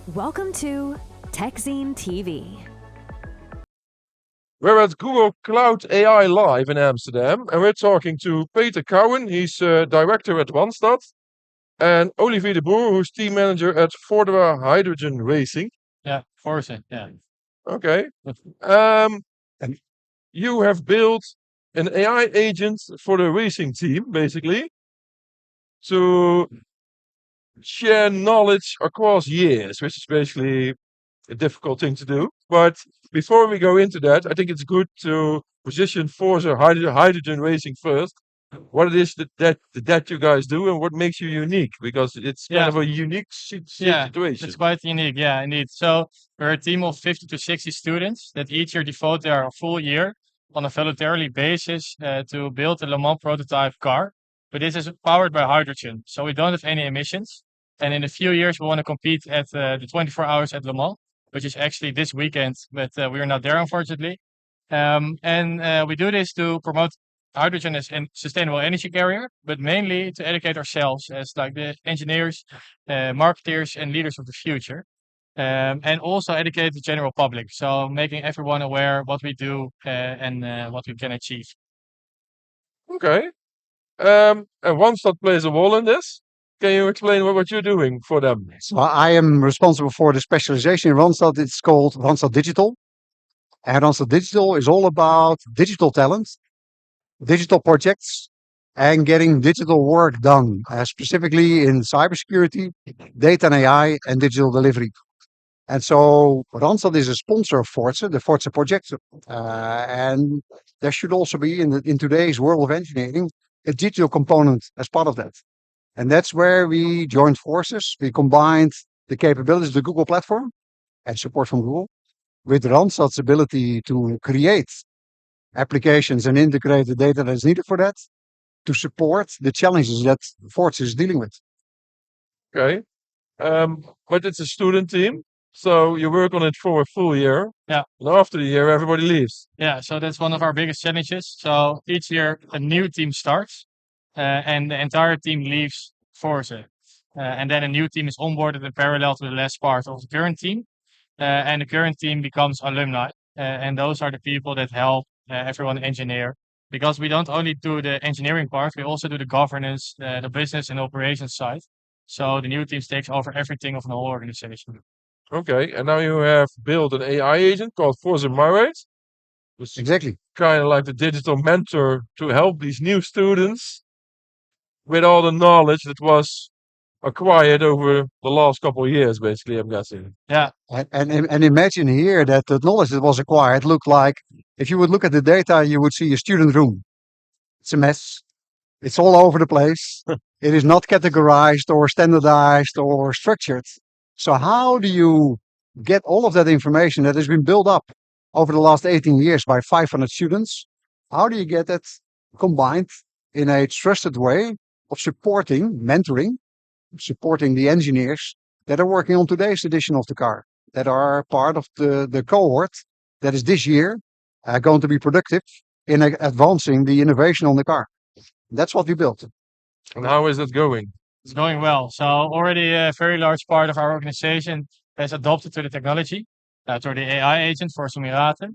Welcome to TechZine TV. We're at Google Cloud AI Live in Amsterdam, and we're talking to Peter Kouwen. He's director at Randstad, and Olivier de Boer, who's team manager at Forze Hydrogen Racing. Yeah, Forze, yeah. Okay. And you have built an AI agent for the racing team, basically, to share knowledge across years, which is basically a difficult thing to do. But before we go into that, I think it's good to position Forza Hydrogen Racing first. What it is that you guys do and what makes you unique, because it's kind of a unique situation. It's quite unique. Yeah, indeed. So we're a team of 50 to 60 students that each year devote their full year on a voluntarily basis to build a Le Mans prototype car. But this is powered by hydrogen, so we don't have any emissions. And in a few years, we want to compete at the 24 hours at Le Mans, which is actually this weekend, but we are not there, unfortunately. And we do this to promote hydrogen as a sustainable energy carrier, but mainly to educate ourselves as like the engineers, marketeers, and leaders of the future. And also educate the general public, so making everyone aware what we do and what we can achieve. Okay. And Randstad plays a role in this. Can you explain what you're doing for them? So I am responsible for the specialization in Randstad. It's called Randstad Digital. And Randstad Digital is all about digital talent, digital projects, and getting digital work done, specifically in cybersecurity, data and AI, and digital delivery. And so Randstad is a sponsor of Forze, the Forze project. And there should also be, in today's world of engineering, a digital component as part of that. And that's where we joined forces. We combined the capabilities of the Google platform and support from Google with Randstad's ability to create applications and integrate the data that is needed for that to support the challenges that Forze is dealing with. Okay. But it's a student team, so you work on it for a full year. Yeah. And after the year, everybody leaves. Yeah, so that's one of our biggest challenges. So each year, a new team starts. And the entire team leaves Forze. And then a new team is onboarded in parallel to the last part of the current team. And the current team becomes alumni. And those are the people that help everyone engineer. Because we don't only do the engineering part, we also do the governance, the business and operations side. So the new team takes over everything of the whole organization. Okay, and now you have built an AI agent called Forza Myrate. Exactly. Kind of like the digital mentor to help these new students with all the knowledge that was acquired over the last couple of years, basically, I'm guessing. Yeah. And imagine here that the knowledge that was acquired looked like, if you would look at the data, you would see a student room. It's a mess. It's all over the place. It is not categorized or standardized or structured. So how do you get all of that information that has been built up over the last 18 years by 500 students? How do you get that combined in a trusted way of supporting, mentoring, supporting the engineers that are working on today's edition of the car, that are part of the cohort that is this year going to be productive in advancing the innovation on the car. That's what we built. And how is that going? It's going well. So already a very large part of our organization has adopted to the technology, to the AI agent for Iterate.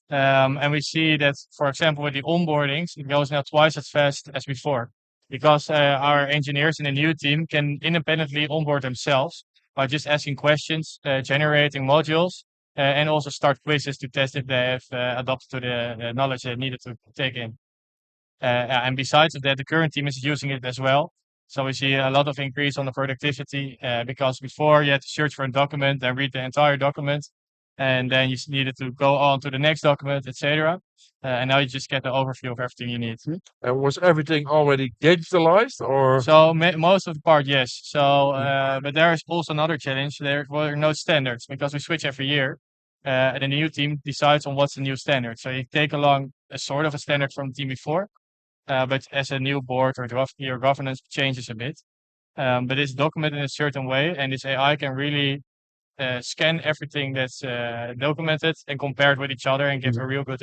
And we see that, for example, with the onboardings, it goes now twice as fast as before. Because our engineers in the new team can independently onboard themselves by just asking questions, generating modules, and also start quizzes to test if they have adopted to the knowledge they needed to take in. And besides that, the current team is using it as well. So we see a lot of increase on the productivity because before you had to search for a document and read the entire document, and then you needed to go on to the next document, etc. And now you just get the overview of everything you need. And was everything already digitalized, or? So most of the part, yes. So, but there is also another challenge. There were no standards because we switch every year. And the new team decides on what's the new standard. So you take along a sort of a standard from the team before, but as a new board or your governance changes a bit. But it's documented in a certain way, and this AI can really scan everything that's documented and compare it with each other and give a real good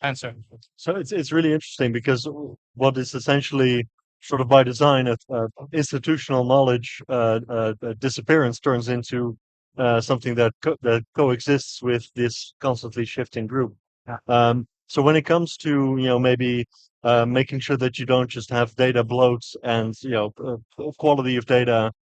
answer. So it's really interesting because what is essentially sort of by design institutional knowledge disappearance turns into something that that coexists with this constantly shifting group. Yeah. So when it comes to maybe making sure that you don't just have data bloats and quality of data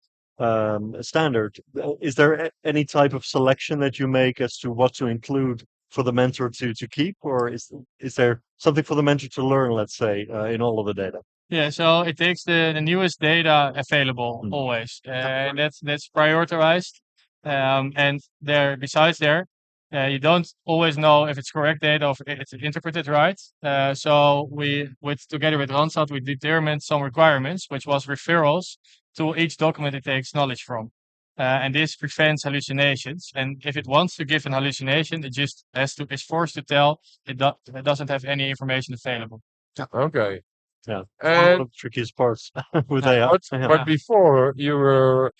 standard, is there any type of selection that you make as to what to include for the mentor to keep, or is there something for the mentor to learn, let's say, in all of the data? Yeah, so it takes the newest data available always, and that's prioritized. And besides there, you don't always know if it's correct data or if it's interpreted right. So together with Randstad, we determined some requirements, which was referrals to each document it takes knowledge from. And this prevents hallucinations. And if it wants to give an hallucination, it just is forced to tell it doesn't have any information available. Okay. Yeah, one And of the trickiest parts with Yeah. AI. but before you were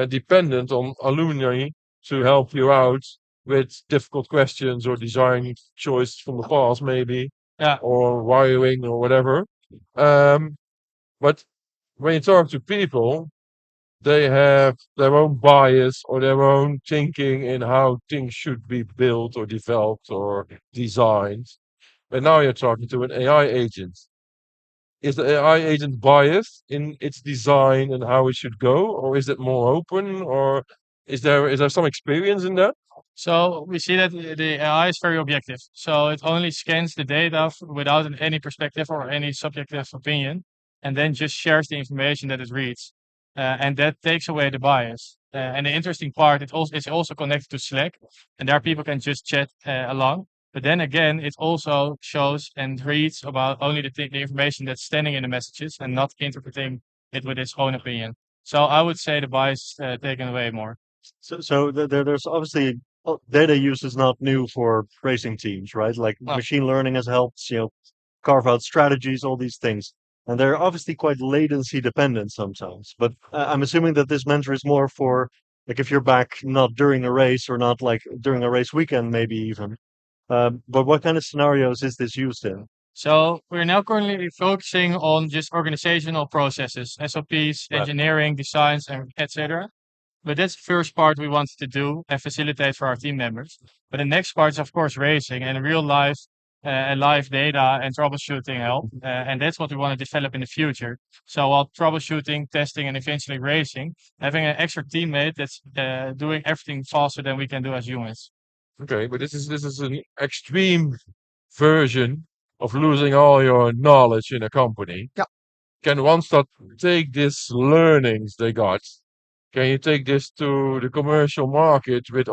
dependent on alumni to help you out with difficult questions or design choice from the past, maybe, Yeah. or wiring or whatever. But when you talk to people, they have their own bias or their own thinking in how things should be built or developed or designed. And now you're talking to an AI agent. Is the AI agent biased in its design and how it should go, or is it more open, or is there some experience in that? So we see that the AI is very objective. So it only scans the data without any perspective or any subjective opinion, and then just shares the information that it reads. And that takes away the bias. And the interesting part, it's also connected to Slack, and there people can just chat along. But then again, it also shows and reads about only the information that's standing in the messages and not interpreting it with its own opinion. So I would say the bias taken away more. So there's obviously data use is not new for racing teams, right? Like No. machine learning has helped, carve out strategies, all these things. And they're obviously quite latency dependent sometimes. But I'm assuming that this mentor is more for, like, if you're back not during a race or not like during a race weekend, maybe even. But what kind of scenarios is this used in? So we're now currently focusing on just organizational processes, SOPs, Right. engineering, designs, and etc. But that's the first part we wanted to do and facilitate for our team members. But the next part is, of course, racing and real life and live data and troubleshooting help. And that's what we want to develop in the future. So while troubleshooting, testing, and eventually racing, having an extra teammate that's doing everything faster than we can do as humans. Okay, but this is an extreme version of losing all your knowledge in a company. Yeah. Can Randstad take these learnings they got? Can you take this to the commercial market with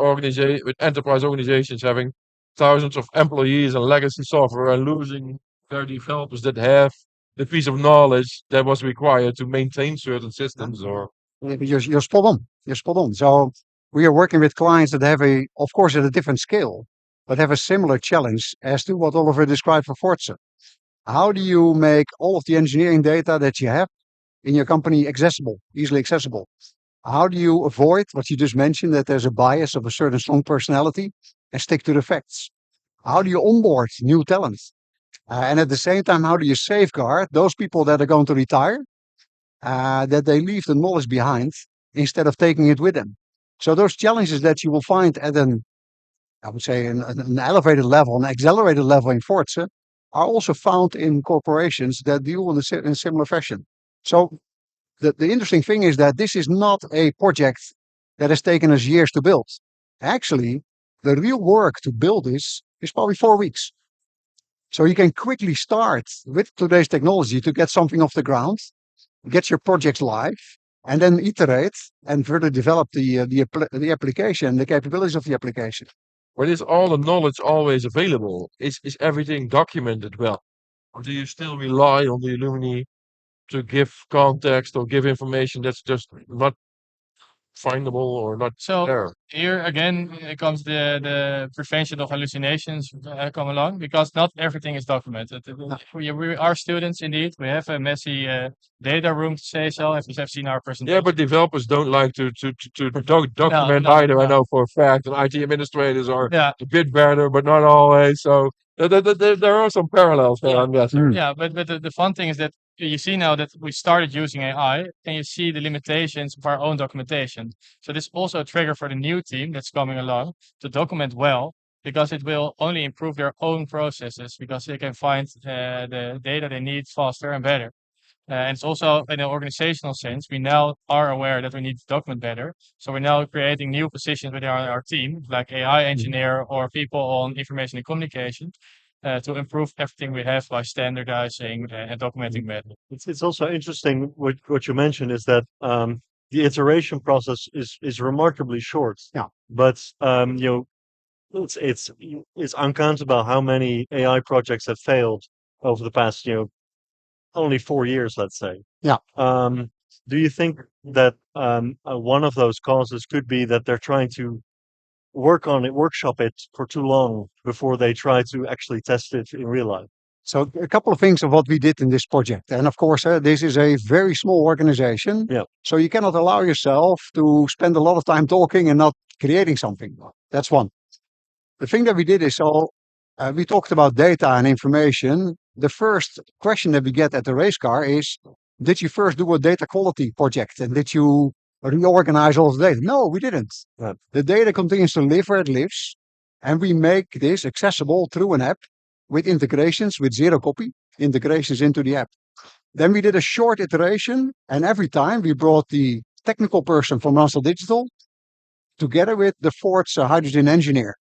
enterprise organizations having thousands of employees and legacy software and losing their developers that have the piece of knowledge that was required to maintain certain systems? Or You're spot on. You're spot on. So we are working with clients that have of course, at a different scale, but have a similar challenge as to what Oliver described for Forza. How do you make all of the engineering data that you have in your company accessible, easily accessible? How do you avoid what you just mentioned, that there's a bias of a certain strong personality, and stick to the facts? How do you onboard new talent? And at the same time, how do you safeguard those people that are going to retire, that they leave the knowledge behind instead of taking it with them? So those challenges that you will find at I would say, an elevated level, an accelerated level in Forza, are also found in corporations that deal in a similar fashion. So the interesting thing is that this is not a project that has taken us years to build. Actually, the real work to build this is probably 4 weeks. So you can quickly start with today's technology to get something off the ground, get your projects live, and then iterate and further develop the application, the capabilities of the application. but is all the knowledge always available? Is everything documented well? Or do you still rely on the alumni to give context or give information that's just not findable or not So there? here again, it comes the prevention of hallucinations come along, because not everything is documented. We are students indeed. We have a messy data room, to say so, if you have seen our presentation. Yeah, but developers don't like to document No, either. I no. know for a fact, and IT administrators are Yeah, a bit better, but not always. So there are some parallels there, I'm guessing. yeah, but the fun thing is that you see now that we started using AI, and you see the limitations of our own documentation. So this is also a trigger for the new team that's coming along to document well, because it will only improve their own processes, because they can find the data they need faster and better. And it's also in an organizational sense, we now are aware that we need to document better. So we're now creating new positions within our team, like AI engineer or people on information and communication, to improve everything we have by standardizing and documenting better. It's also interesting what you mentioned is that the iteration process is remarkably short. Yeah. But it's uncountable how many AI projects have failed over the past only 4 years, let's say. Yeah. Do you think that one of those causes could be that they're trying to workshop it for too long before they try to actually test it in real life? So a couple of things of what we did in this project. And of course, this is a very small organization. Yeah. So you cannot allow yourself to spend a lot of time talking and not creating something. That's one. The thing that we did is we talked about data and information. The first question that we get at the race car is, did you first do a data quality project? And did you reorganize all the data? No, we didn't. Right. The data continues to live where it lives. And we make this accessible through an app with integrations, with zero copy integrations into the app. Then we did a short iteration. And every time we brought the technical person from Randstad Digital together with the Forze Hydrogen engineer.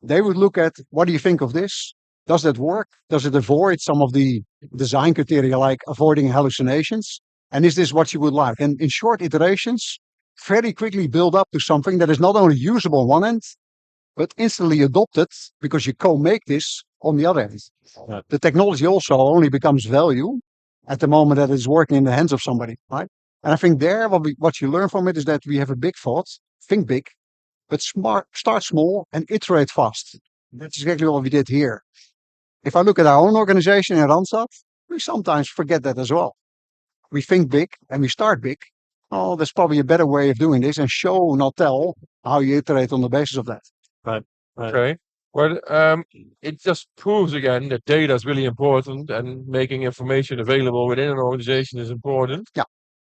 They would look at, what do you think of this? Does that work? Does it avoid some of the design criteria like avoiding hallucinations? And is this what you would like? And in short iterations, very quickly build up to something that is not only usable on one end, but instantly adopted because you co-make this on the other end. Right. The technology also only becomes value at the moment that it's working in the hands of somebody, right? And I think there, what you learn from it is that we have a big thought, think big, but start small and iterate fast. That's exactly what we did here. If I look at our own organization in Randstad, we sometimes forget that as well. We think big and we start big. Oh, there's probably a better way of doing this, and show, not tell, how you iterate on the basis of that. Right. Okay. Well, it just proves again that data is really important and making information available within an organization is important. Yeah.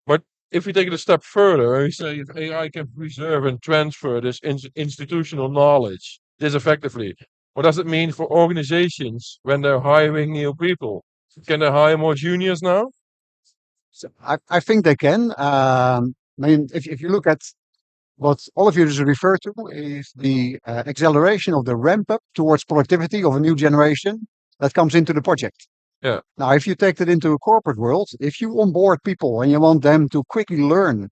But if we take it a step further, and we say if AI can preserve and transfer this institutional knowledge this effectively, what does it mean for organizations when they're hiring new people? Can they hire more juniors now? So I think they can. I mean, if you look at what all of you just referred to is the acceleration of the ramp up towards productivity of a new generation that comes into the project. Yeah. Now, if you take that into a corporate world, if you onboard people and you want them to quickly learn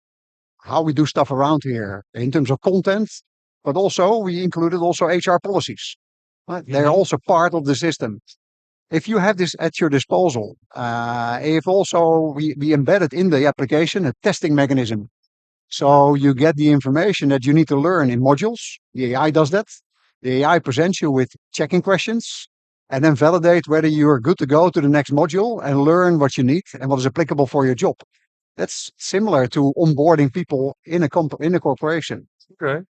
how we do stuff around here in terms of content, but also we included also HR policies. Right? They're also part of the system. If you have this at your disposal, if also we embedded in the application a testing mechanism. So you get the information that you need to learn in modules. The AI does that. The AI presents you with checking questions and then validate whether you're good to go to the next module and learn what you need and what is applicable for your job. That's similar to onboarding people in a corporation. Okay.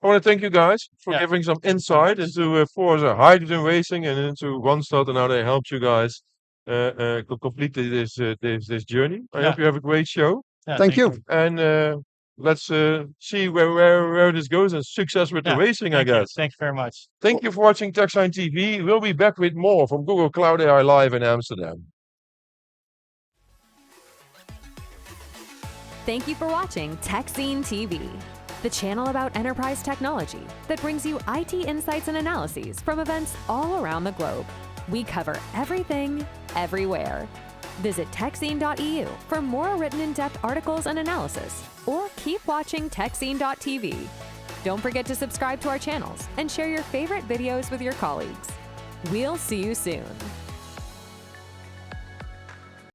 I want to thank you guys for giving some insight into Forze Hydrogen Racing and into Randstad and how they helped you guys complete this journey. I hope you have a great show. Yeah, Thank you. And let's see where this goes, and success with the racing, I guess. Thank you very much. Thank you for watching TechSign TV. We'll be back with more from Google Cloud AI Live in Amsterdam. Thank you for watching TechScene TV, the channel about enterprise technology that brings you IT insights and analyses from events all around the globe. We cover everything, everywhere. Visit techscene.eu for more written in-depth articles and analysis, or keep watching techscene.tv. Don't forget to subscribe to our channels and share your favorite videos with your colleagues. We'll see you soon.